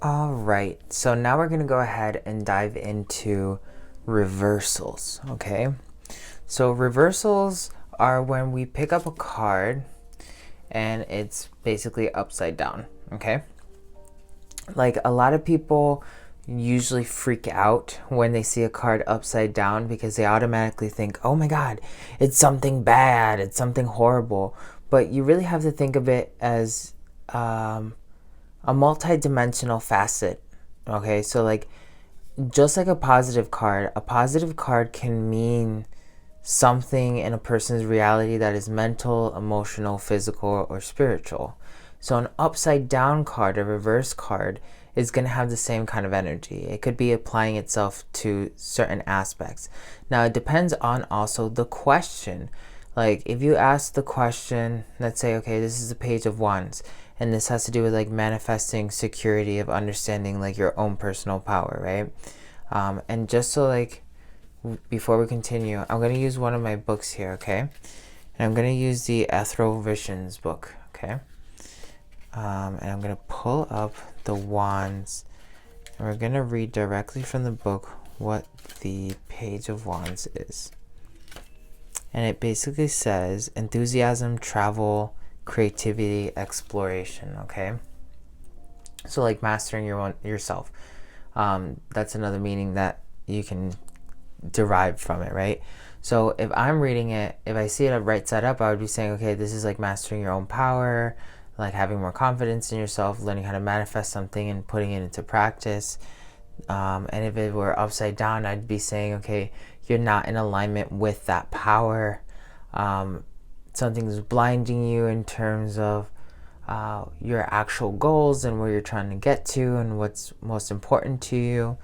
All right, so now we're going to go ahead and dive into reversals, okay? So reversals are when we pick up a card and it's basically upside down, okay? Like a lot of people usually freak out when they see a card upside down because they automatically think, oh my God, it's something bad, it's something horrible. But you really have to think of it as a multi-dimensional facet. Okay, so like just like a positive card can mean something in a person's reality that is mental, emotional, physical, or spiritual. So an upside down card, a reverse card, is going to have the same kind of energy. It could be applying itself to certain aspects. Now it depends on also the question. Like if you ask the question, let's say, okay, this is the Page of Wands, and this has to do with like manifesting security of understanding like your own personal power, right? And just so like before we continue, I'm going to use one of my books here, okay? And I'm going to use the Ethereal Visions book, okay? And I'm going to pull up the wands, and we're going to read directly from the book what the Page of Wands is. And it basically says enthusiasm, travel, creativity, exploration, okay? So like mastering yourself. That's another meaning that you can derive from it, right? So if I'm reading it, if I see it right side up, I would be saying, okay, this is like mastering your own power, like having more confidence in yourself, learning how to manifest something and putting it into practice. And if it were upside down, I'd be saying, okay, you're not in alignment with that power. Something's blinding you in terms of your actual goals and where you're trying to get to and what's most important to you.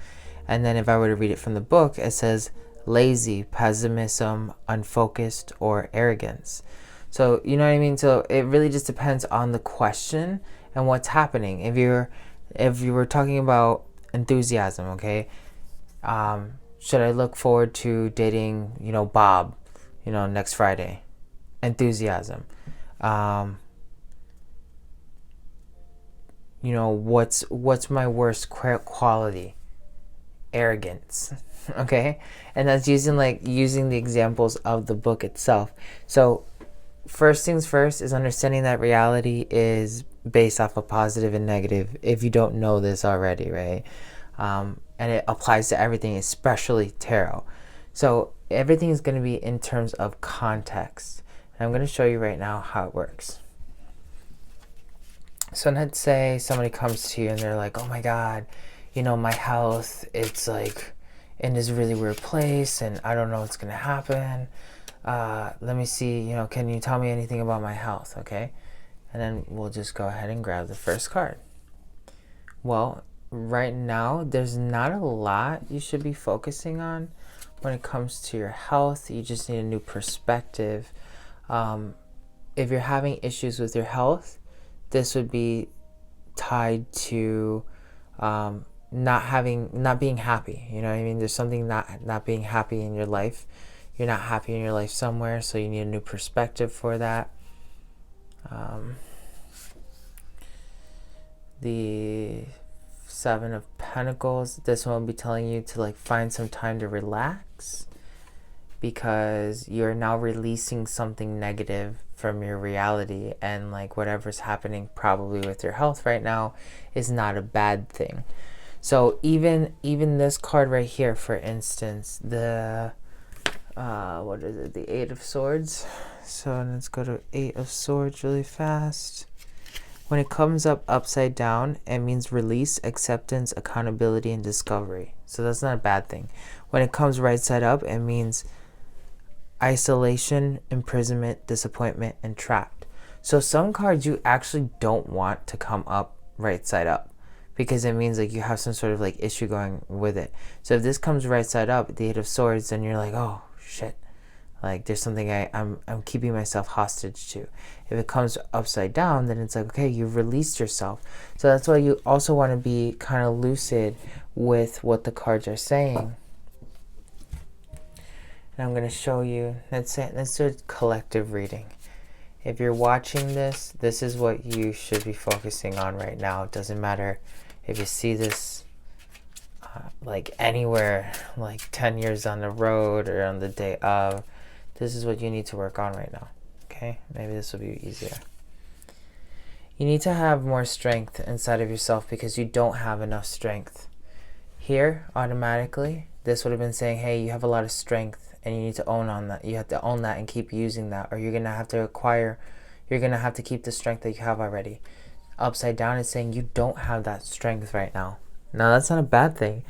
And then if I were to read it from the book, it says lazy, pessimism, unfocused, or arrogance. So, you know what I mean? So it really just depends on the question and what's happening. If you were talking about enthusiasm, okay, should I look forward to dating, Bob, next Friday? Enthusiasm. What's my worst quality? Arrogance. Okay, and that's using the examples of the book itself. So first things first is understanding that reality is based off of positive and negative, if you don't know this already, right? And it applies to everything, especially tarot. So everything is going to be in terms of context. And I'm going to show you right now how it works. So let's say somebody comes to you and they're like, oh my God, my health, it's like in this really weird place and I don't know what's going to happen. Let me see, can you tell me anything about my health, okay? And then we'll just go ahead and grab the first card. Well, right now, there's not a lot you should be focusing on when it comes to your health. You just need a new perspective. If you're having issues with your health, this would be tied to not being happy. You know what I mean? There's something not being happy in your life. You're not happy in your life somewhere, so you need a new perspective for that. The Seven of Pentacles, this one will be telling you to find some time to relax, because you're now releasing something negative from your reality, and whatever's happening probably with your health right now is not a bad thing. So even this card right here, for instance, the what is it, the Eight of Swords. So let's go to Eight of Swords really fast. When it comes up upside down, it means release, acceptance, accountability, and discovery. So that's not a bad thing. When it comes right side up, it means isolation, imprisonment, disappointment, and trapped. So some cards you actually don't want to come up right side up, because it means you have some sort of issue going with it. So if this comes right side up, the Eight of Swords, then you're like, oh shit, there's something I'm keeping myself hostage to. If it comes upside down, then it's okay, you've released yourself. So that's why you also want to be kind of lucid with what the cards are saying. And I'm going to show you, let's do a collective reading. If you're watching this, this is what you should be focusing on right now. It doesn't matter if you see this like anywhere, like 10 years on the road or on the day of, this is what you need to work on right now. Okay, maybe this will be easier. You need to have more strength inside of yourself because you don't have enough strength. Here, automatically, this would have been saying, hey, you have a lot of strength and you need to own on that. You have to own that and keep using that, or you're going to have to acquire, you're going to have to keep the strength that you have already. Upside down is saying you don't have that strength right now. Now, that's not a bad thing.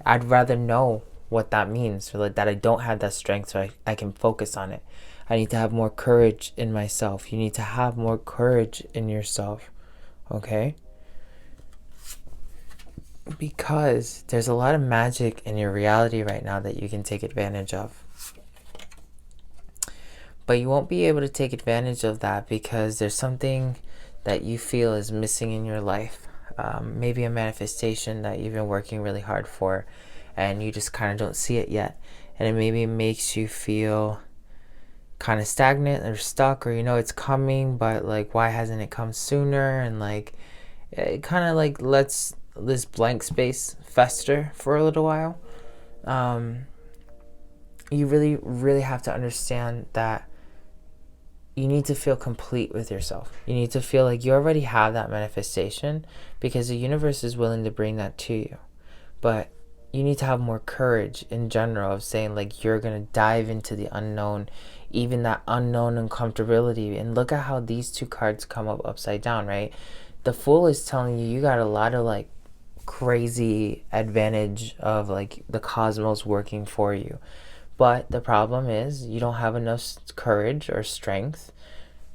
I'd rather know what that means, so like that I don't have that strength so I can focus on it. I need to have more courage in myself. You need to have more courage in yourself, okay? Because there's a lot of magic in your reality right now that you can take advantage of. But you won't be able to take advantage of that because there's something that you feel is missing in your life. Maybe a manifestation that you've been working really hard for and you just kind of don't see it yet. And it maybe makes you feel kind of stagnant or stuck, or you know it's coming, but like why hasn't it come sooner? And like it kind of like lets this blank space fester for a little while. You really have to understand that you need to feel complete with yourself. You need to feel like you already have that manifestation because the universe is willing to bring that to you. But you need to have more courage in general of saying like you're going to dive into the unknown, even that unknown uncomfortability. And look at how these two cards come up upside down, right? The Fool is telling you got a lot of like crazy advantage of like the cosmos working for you. But the problem is you don't have enough courage or strength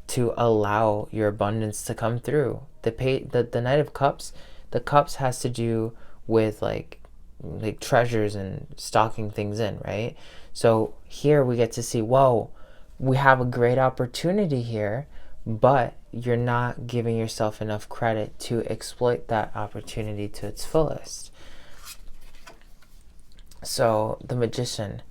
to allow your abundance to come through. The Knight of Cups, the cups has to do with like treasures and stocking things in, right? So here we get to see, whoa, we have a great opportunity here, but you're not giving yourself enough credit to exploit that opportunity to its fullest. So the Magician,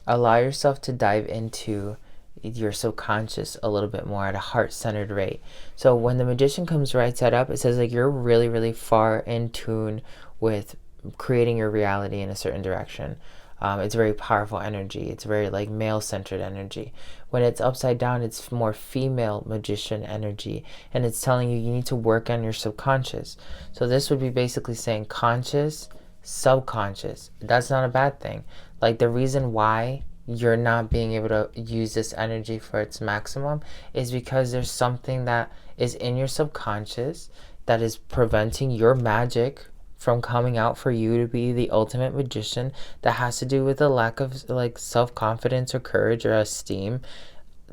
allow yourself to dive into your subconscious a little bit more at a heart-centered rate. So when the Magician comes right side up, it says like you're really far in tune with creating your reality in a certain direction. It's very powerful energy. It's very like male-centered energy. When it's upside down, it's more female magician energy, and it's telling you need to work on your subconscious. So this would be basically saying conscious, subconscious. That's not a bad thing. Like the reason why you're not being able to use this energy for its maximum is because there's something that is in your subconscious that is preventing your magic from coming out for you to be the ultimate magician. That has to do with a lack of like self-confidence or courage or esteem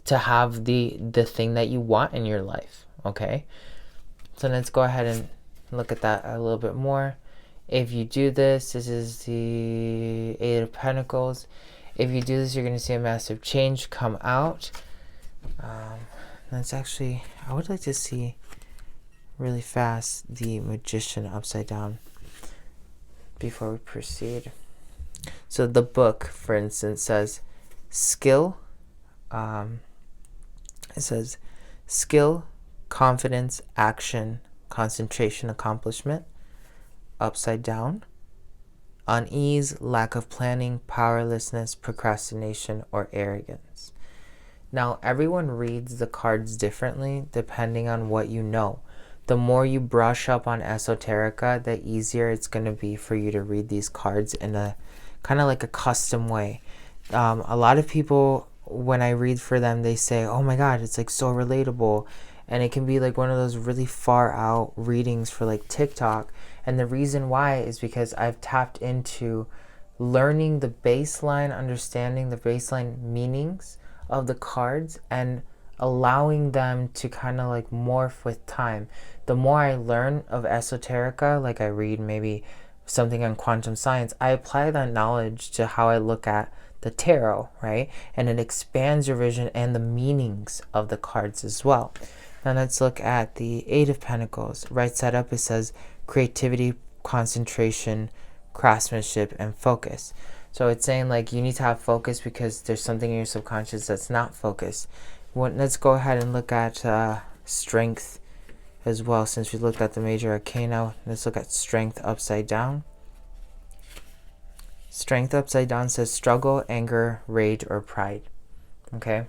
to have the thing that you want in your life. Okay, so let's go ahead and look at that a little bit more. If you do this, this is the Eight of Pentacles. If you do this, you're going to see a massive change come out. That's actually, I would like to see really fast the Magician upside down before we proceed. So the book, for instance, says skill. It says skill, confidence, action, concentration, accomplishment. Upside down, unease, lack of planning, powerlessness, procrastination, or arrogance. Now, everyone reads the cards differently depending on what you know. The more you brush up on esoterica, the easier it's going to be for you to read these cards in a kind of like a custom way. A lot of people, when I read for them, they say, oh my God, it's like so relatable. And it can be like one of those really far out readings for like TikTok. And the reason why is because I've tapped into learning the baseline, understanding the baseline meanings of the cards and allowing them to kind of like morph with time. The more I learn of esoterica, like I read maybe something on quantum science, I apply that knowledge to how I look at the tarot, right? And it expands your vision and the meanings of the cards as well. Now let's look at the Eight of Pentacles. Right side up it says creativity, concentration, craftsmanship, and focus. So it's saying like you need to have focus because there's something in your subconscious that's not focused. Let's go ahead and look at strength as well. Since we looked at the major arcana, let's look at strength upside down. Strength upside down says struggle, anger, rage, or pride. Okay?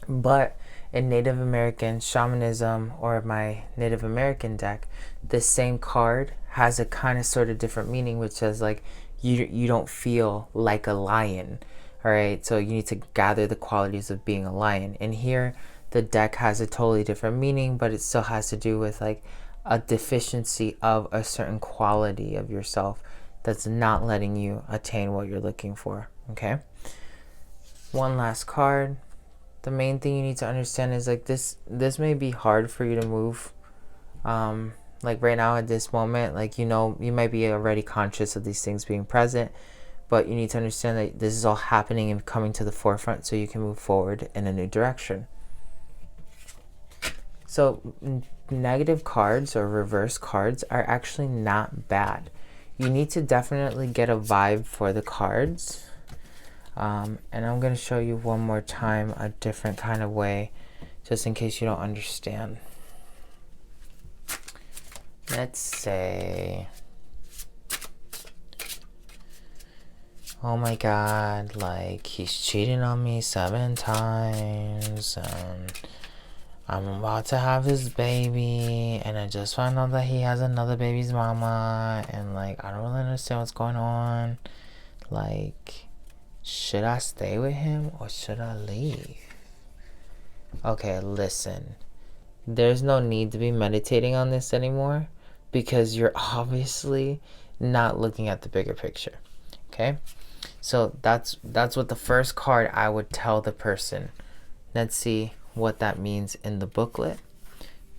But in Native American shamanism, or my Native American deck, this same card has a kind of sort of different meaning, which says like you don't feel like a lion. All right, so you need to gather the qualities of being a lion. And here the deck has a totally different meaning, but it still has to do with like a deficiency of a certain quality of yourself that's not letting you attain what you're looking for. Okay, one last card. The main thing you need to understand is like this may be hard for you to move, like right now at this moment. Like, you know, you might be already conscious of these things being present, but you need to understand that this is all happening and coming to the forefront so you can move forward in a new direction. So negative cards or reverse cards are actually not bad. You need to definitely get a vibe for the cards. And I'm going to show you one more time a different kind of way, just in case you don't understand. Let's say, oh my god, like he's cheating on me 7 times, and I'm about to have his baby, and I just found out that he has another baby's mama, and like I don't really understand what's going on. Like, should I stay with him or should I leave? Okay, listen. There's no need to be meditating on this anymore, because you're obviously not looking at the bigger picture. Okay? So that's what the first card I would tell the person. Let's see what that means in the booklet.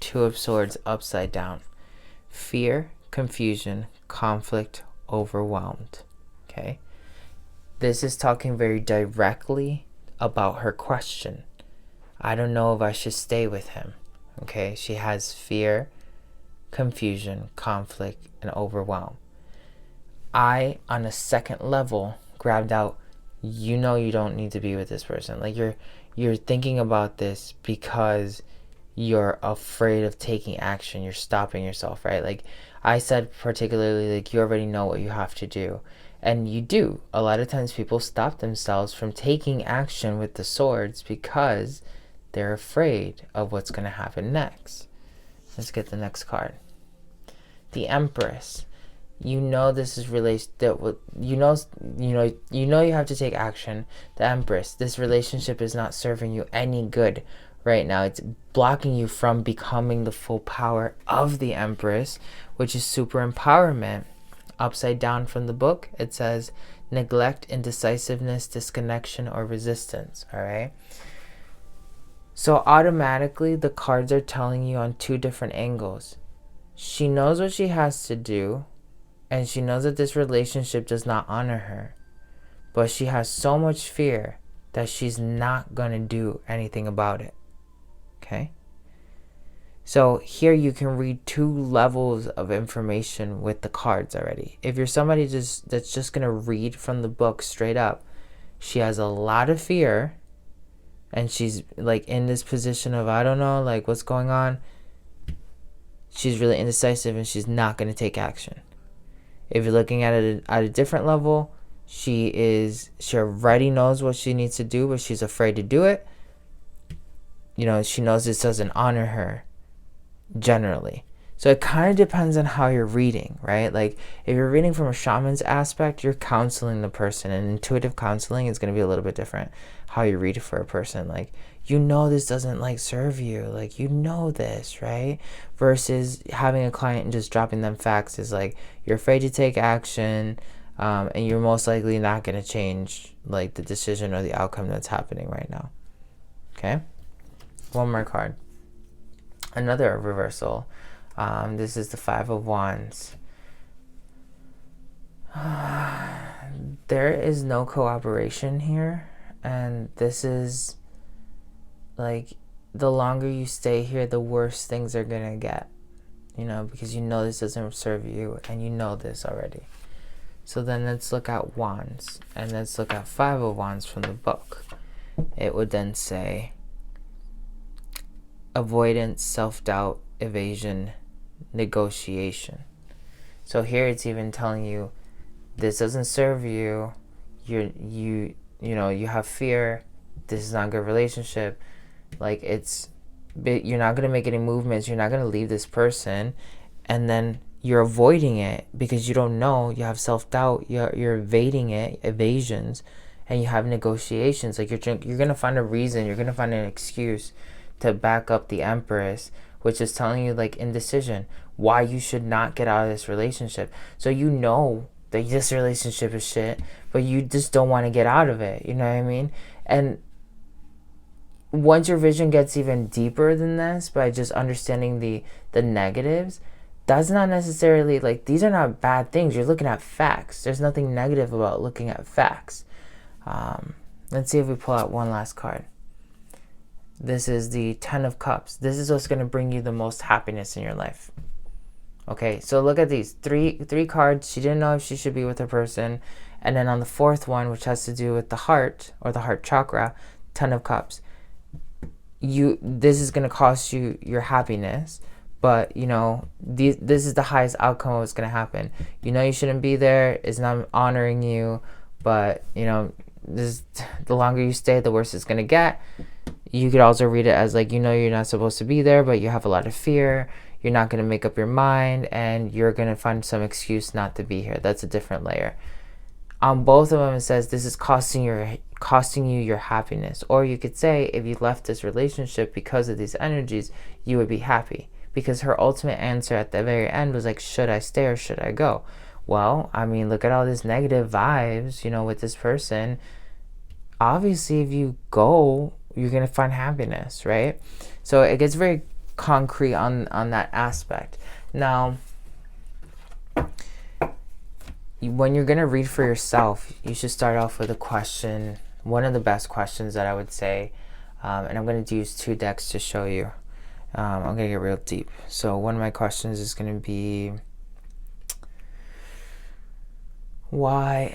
2 of Swords upside down. Fear, confusion, conflict, overwhelmed. Okay? This is talking very directly about her question. I don't know if I should stay with him. Okay, she has fear, confusion, conflict, and overwhelm. I, on a second level, grabbed out, you know you don't need to be with this person. Like you're thinking about this because you're afraid of taking action. You're stopping yourself, right? Like I said, particularly, like you already know what you have to do. And you do. A lot of times people stop themselves from taking action with the swords because they're afraid of what's going to happen next. Let's get the next card. The Empress. You know this is you know you have to take action. The Empress. This relationship is not serving you any good right now. It's blocking you from becoming the full power of the Empress, which is super empowerment. Upside down from the book, it says neglect, indecisiveness, disconnection, or resistance. All right. So automatically the cards are telling you on 2 different angles. She knows what she has to do, and she knows that this relationship does not honor her, but she has so much fear that she's not going to do anything about it. Okay? So here you can read 2 levels of information with the cards already. If you're somebody that's just going to read from the book straight up, she has a lot of fear, and she's like in this position of, I don't know, like what's going on. She's really indecisive and she's not going to take action. If you're looking at it at a different level, she already knows what she needs to do, but she's afraid to do it. You know, she knows this doesn't honor her generally. So it kind of depends on how you're reading, right? Like if you're reading from a shaman's aspect, you're counseling the person, and intuitive counseling is going to be a little bit different how you read it for a person. Like, you know, this doesn't like serve you, like, you know this, right? Versus having a client and just dropping them facts is like, you're afraid to take action, and you're most likely not going to change like the decision or the outcome that's happening right now. Okay, one more card, another reversal. This is the 5 of Wands. There is no cooperation here, and this is like, the longer you stay here, the worse things are gonna get, you know, because you know this doesn't serve you, and you know this already. So then let's look at Wands, and let's look at 5 of Wands from the book. It would then say avoidance, self-doubt, evasion, negotiation. So here it's even telling you, this doesn't serve you. You have fear. This is not a good relationship. Like, you're not gonna make any movements. You're not gonna leave this person, and then you're avoiding it because you don't know. You have self-doubt. You're evading it, evasions, and you have negotiations. Like, you're gonna find a reason. You're gonna find an excuse to back up the Empress, which is telling you, like, indecision, why you should not get out of this relationship. So you know that this relationship is shit, but you just don't want to get out of it. You know what I mean? And once your vision gets even deeper than this, by just understanding the negatives, that's not necessarily, like, these are not bad things. You're looking at facts. There's nothing negative about looking at facts. Let's see if we pull out one last card. This is the Ten of Cups. This is what's going to bring you the most happiness in your life. Okay, so look at these three cards. She didn't know if she should be with her person. And then on the fourth one, which has to do with the heart, or the heart chakra, Ten of Cups. This is going to cost you your happiness, but this is the highest outcome of what's going to happen. You shouldn't be there. It's not honoring you, but this, the longer you stay, the worse it's going to get. You could also read it as, like, you're not supposed to be there, but you have a lot of fear. You're not going to make up your mind, and you're going to find some excuse not to be here. That's a different layer. On both of them, it says this is costing you your happiness. Or you could say, if you left this relationship because of these energies, you would be happy. Because her ultimate answer at the very end was like, should I stay or should I go? Well, I mean, look at all these negative vibes, with this person. Obviously, if you go, you're going to find happiness, right? So it gets very concrete on that aspect. Now, when you're going to read for yourself, you should start off with a question, one of the best questions that I would say, and I'm going to use 2 decks to show you. I'm going to get real deep. So one of my questions is going to be, what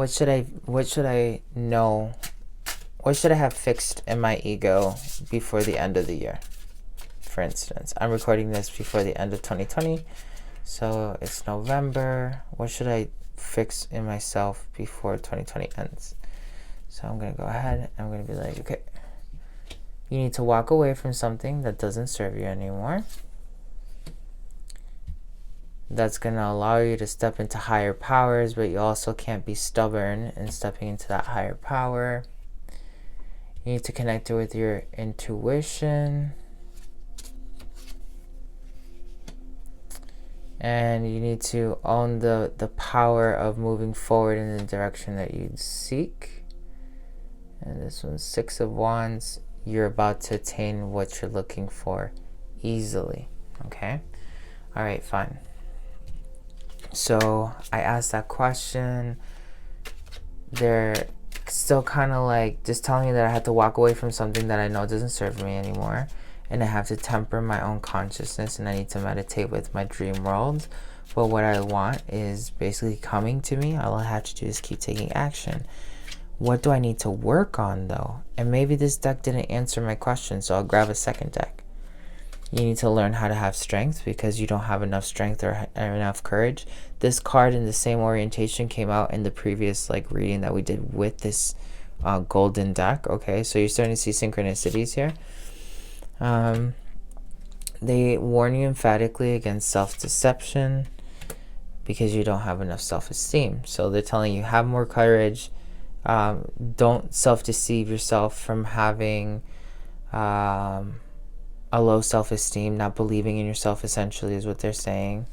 should I know? What should I have fixed in my ego before the end of the year? For instance, I'm recording this before the end of 2020, so it's November. What should I fix in myself before 2020 ends? So I'm going to go ahead and I'm going to be like, okay, you need to walk away from something that doesn't serve you anymore. That's going to allow you to step into higher powers, but you also can't be stubborn in stepping into that higher power. You need to connect it with your intuition. And you need to own the power of moving forward in the direction that you seek. And this one's 6 of Wands. You're about to attain what you're looking for easily. Okay? All right, fine. So I asked that question. They're still kind of like just telling me that I have to walk away from something that I know doesn't serve me anymore. And I have to temper my own consciousness, and I need to meditate with my dream world. But what I want is basically coming to me. All I have to do is keep taking action. What do I need to work on, though? And maybe this deck didn't answer my question, so I'll grab a second deck. You need to learn how to have strength because you don't have enough strength or enough courage. This card in the same orientation came out in the previous reading that we did with this golden deck. Okay, so you're starting to see synchronicities here. They warn you emphatically against self-deception because you don't have enough self-esteem. So they're telling you, have more courage. Don't self-deceive yourself from having a low self-esteem, not believing in yourself, essentially, is what they're saying.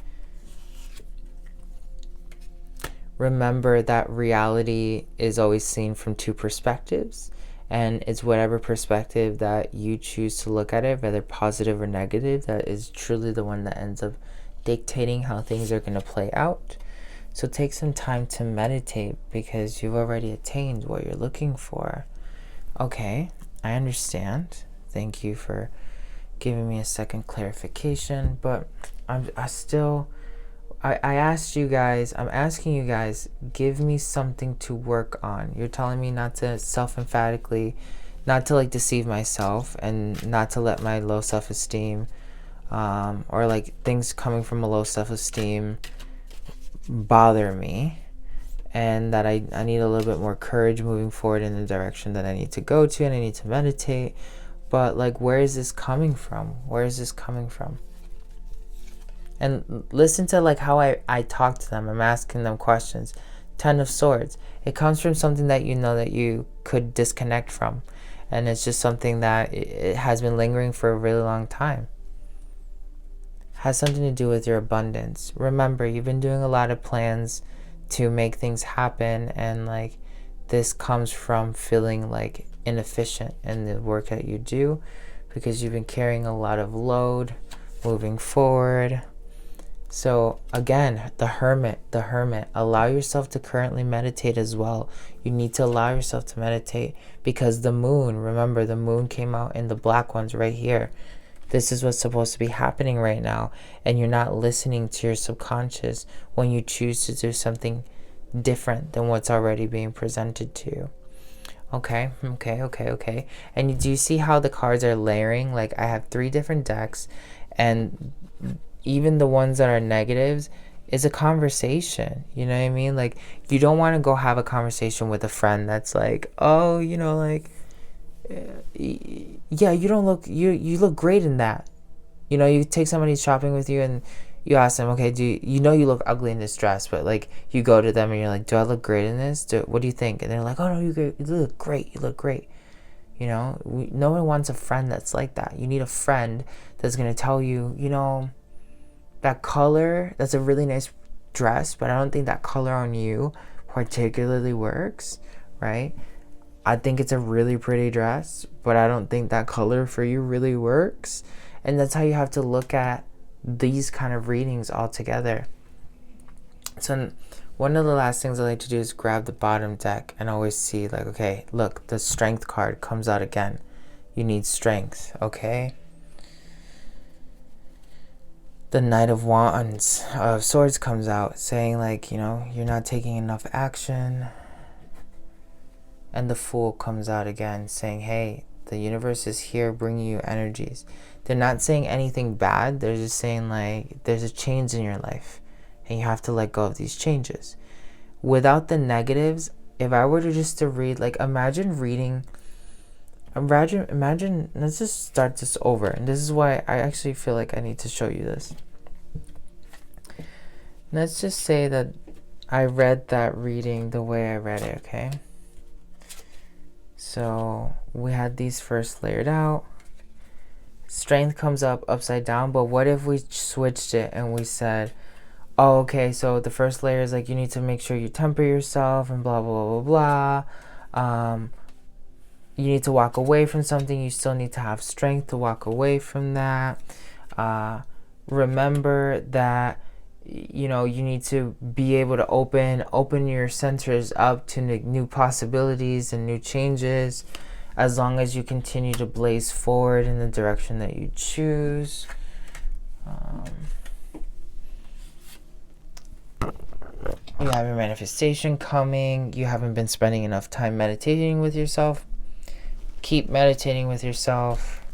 Remember that reality is always seen from 2 perspectives. And it's whatever perspective that you choose to look at it, whether positive or negative, that is truly the one that ends up dictating how things are going to play out. So take some time to meditate because you've already attained what you're looking for. Okay, I understand. Thank you for giving me a second clarification. But I asked you guys, I'm asking you guys, give me something to work on. You're telling me not to self-emphatically not to like deceive myself and not to let my low self-esteem or like things coming from a low self-esteem bother me, and that I need a little bit more courage moving forward in the direction that I need to go to, and I need to meditate. But like, where is this coming from? Where is this coming from? And listen to like how I talk to them. I'm asking them questions. 10 of Swords. It comes from something that you know that you could disconnect from. And it's just something that it has been lingering for a really long time. Has something to do with your abundance. Remember, you've been doing a lot of plans to make things happen, and like this comes from feeling like inefficient in the work that you do, because you've been carrying a lot of load moving forward. So again, the hermit, allow yourself to currently meditate as well. You need to allow yourself to meditate, because the moon, remember, the moon came out in the black ones right here. This is what's supposed to be happening right now, and you're not listening to your subconscious when you choose to do something different than what's already being presented to you. Okay. And do you see how the cards are layering? Like, I have 3 different decks, and even the ones that are negatives is a conversation. You know what I mean? Like, you don't want to go have a conversation with a friend that's like, oh, you know, like, yeah, you don't look, you look great in that. You know, you take somebody shopping with you and you ask them, okay, you know you look ugly in this dress, but like you go to them and you're like, do I look great in this? What do you think? And they're like, oh no, you look great. You look great. You know, no one wants a friend that's like that. You need a friend that's going to tell you, you know, that color, that's a really nice dress, but I don't think that color on you particularly works, right? I think it's a really pretty dress, but I don't think that color for you really works. And that's how you have to look at these kind of readings altogether. So one of the last things I like to do is grab the bottom deck and always see like, okay, look, the strength card comes out again. You need strength, okay? The Knight of Wands, of Swords comes out saying like, you know, you're not taking enough action. And the Fool comes out again saying, hey, the universe is here bringing you energies. They're not saying anything bad. They're just saying like there's a change in your life and you have to let go of these changes. Without the negatives, if I were to just to read, like imagine, let's just start this over. And this is why I actually feel like I need to show you this. Let's just say that I read that reading the way I read it, okay? So we had these first layered out. Strength comes up upside down, but what if we switched it and we said, oh, okay, so the first layer is like you need to make sure you temper yourself and blah, blah, blah, blah. You need to walk away from something. You still need to have strength to walk away from that. Remember that, you know, you need to be able to open your centers up to new possibilities and new changes, as long as you continue to blaze forward in the direction that you choose. You have your manifestation coming. You haven't been spending enough time meditating with yourself. Keep meditating with yourself.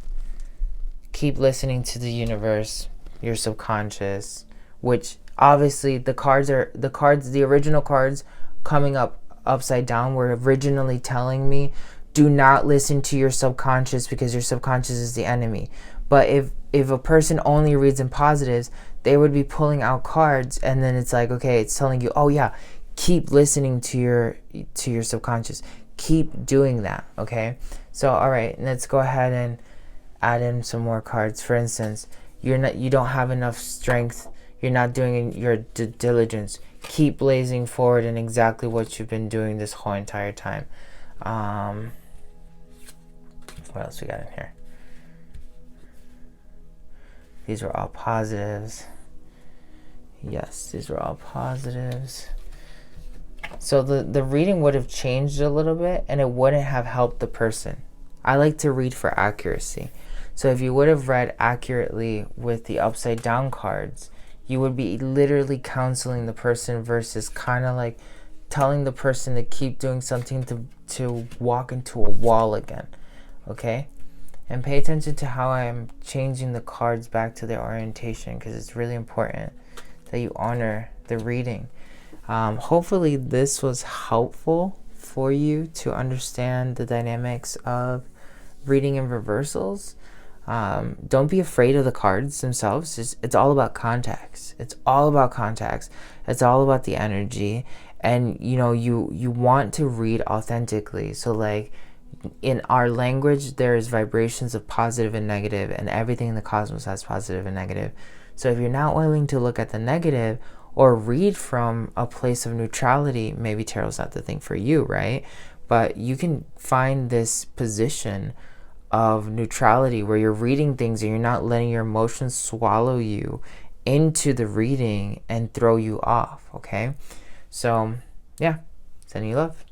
Keep listening to the universe, your subconscious, which obviously the original cards coming up upside down were originally telling me, do not listen to your subconscious because your subconscious is the enemy. But if a person only reads in positives, they would be pulling out cards, and then it's like, okay, it's telling you, oh yeah, keep listening to your subconscious. Keep doing that, okay? So all right, let's go ahead and add in some more cards. For instance, you don't have enough strength. You're not doing your due diligence. Keep blazing forward in exactly what you've been doing this whole entire time. What else we got in here? These are all positives. Yes, these are all positives. So the reading would have changed a little bit, and it wouldn't have helped the person. I like to read for accuracy. So if you would have read accurately with the upside down cards, you would be literally counseling the person versus kind of like telling the person to keep doing something to walk into a wall again. okay? And pay attention to how I'm changing the cards back to their orientation, because it's really important that you honor the reading. Hopefully this was helpful for you to understand the dynamics of reading in reversals. Don't be afraid of the cards themselves. It's all about context. It's all about context. It's all about the energy. And you want to read authentically. So like in our language, there's vibrations of positive and negative, and everything in the cosmos has positive and negative. So if you're not willing to look at the negative or read from a place of neutrality, maybe tarot's not the thing for you, right? But you can find this position of neutrality where you're reading things and you're not letting your emotions swallow you into the reading and throw you off, okay? So, yeah, sending you love.